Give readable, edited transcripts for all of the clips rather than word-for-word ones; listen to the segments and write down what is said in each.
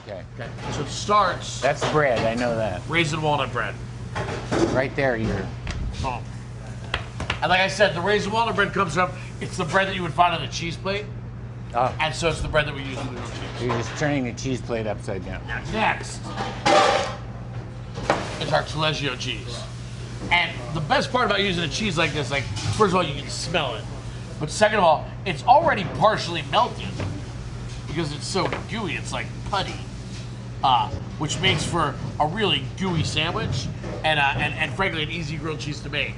Okay. Okay. So it starts. That's bread. I know that. Raisin walnut bread. Right there, you're. Oh. And like I said, the raisin walnut bread comes from. It's the bread that you would find on a cheese plate. Oh. And so it's the bread that we use in the grilled cheese. You're just turning the cheese plate upside down. Now next is our taleggio cheese. And the best part about using a cheese like this, like, first of all, you can smell it. But second of all, it's already partially melted because it's so gooey, it's like putty. Which makes for a really gooey sandwich and frankly an easy grilled cheese to make.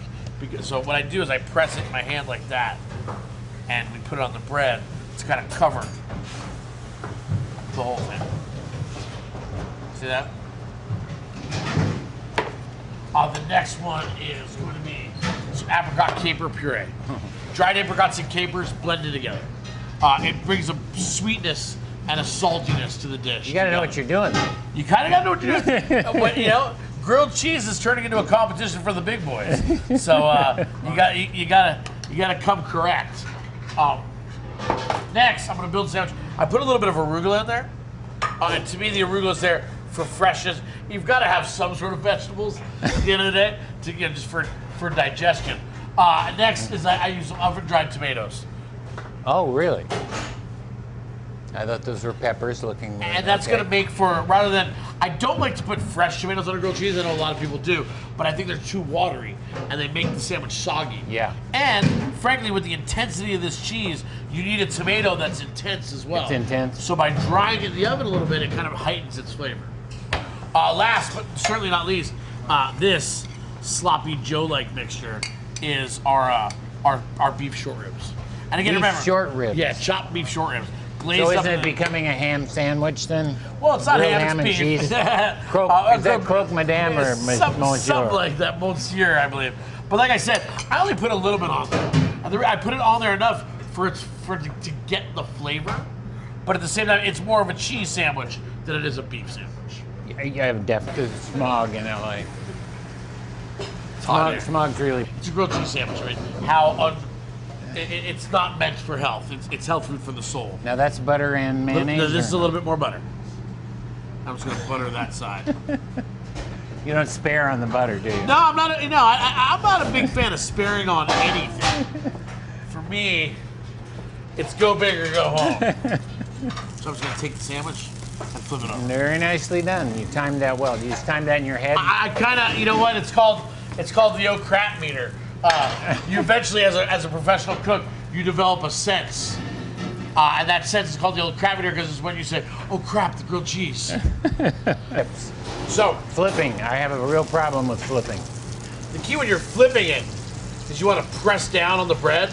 So what I do is I press it in my hand like that and we put it on the bread. It's kind of covered the whole thing. See that? The next one is going to be some apricot caper puree. Dried apricots and capers blended together. It brings a sweetness and a saltiness to the dish. You gotta know what you're doing. You kind of gotta know what you're doing. But, you know, grilled cheese is turning into a competition for the big boys. So you gotta come correct. Next, I'm gonna build a sandwich. I put a little bit of arugula in there. And to me, the arugula is there for freshness. You've got to have some sort of vegetables at the end of the day to just for digestion. Next is I use some oven-dried tomatoes. Oh, really? I thought those were peppers looking. And that's going to make for, rather than, I don't like to put fresh tomatoes on a grilled cheese. I know a lot of people do, but I think they're too watery and they make the sandwich soggy. Yeah. And frankly, with the intensity of this cheese, you need a tomato that's intense as well. It's intense. So by drying it in the oven a little bit, it kind of heightens its flavor. Last, but certainly not least, this sloppy Joe-like mixture is our beef short ribs. And again, Beef remember, short ribs. Yeah, chopped beef short ribs. Glazed So up isn't it in becoming a ham sandwich then? Well, it's not Grilled ham, it's and beef. cheese. Is that croque madame or monsieur? Something like that, monsieur, I believe. But like I said, I only put a little bit on there. And I put it on there enough for it to get the flavor. But at the same time, it's more of a cheese sandwich than it is a beef sandwich. You have definitely smog in LA. Smog's really. It's a grilled cheese sandwich, right? It's not meant for health. It's health food for the soul. Now that's butter and mayonnaise. No, this is a little bit more butter. I'm just gonna butter that side. You don't spare on the butter, do you? No, I'm not. I'm not a big fan of sparing on anything. For me, it's go big or go home. So I'm just gonna take the sandwich and flip it over. Very nicely done. You timed that well. You just timed that in your head. I kind of, you know what? It's called the oh crap meter. You eventually, as a professional cook, you develop a sense. And that sense is called the old crap meter because it's when you say, oh crap, the grilled cheese. So, flipping. I have a real problem with flipping. The key when you're flipping it is you want to press down on the bread,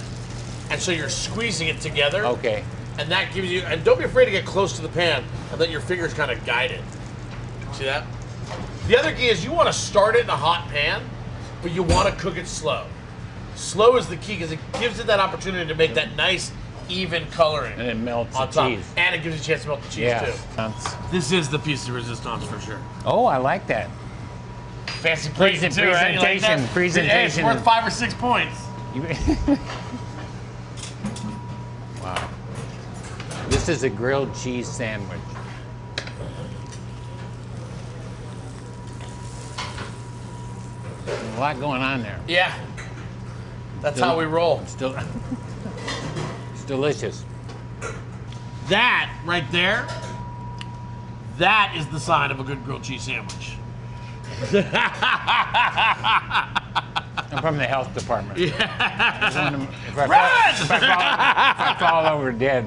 and so you're squeezing it together. Okay. And that gives you, and don't be afraid to get close to the pan and let your fingers kind of guide it. See that? The other key is you want to start it in a hot pan, but you want to cook it slow. Slow is the key because it gives it that opportunity to make that nice, even coloring. And it melts on the top. cheese. And it gives you a chance to melt the cheese too. This is the piece de resistance for sure. Oh, I like that. Fancy plate too, right? You like that? Presentation. Hey, it's worth 5 or 6 points. Wow. This is a grilled cheese sandwich. There's a lot going on there. Yeah. That's how we roll. It's delicious. That right there, that is the sign of a good grilled cheese sandwich. I'm from the health department. Yeah. If I fall over dead,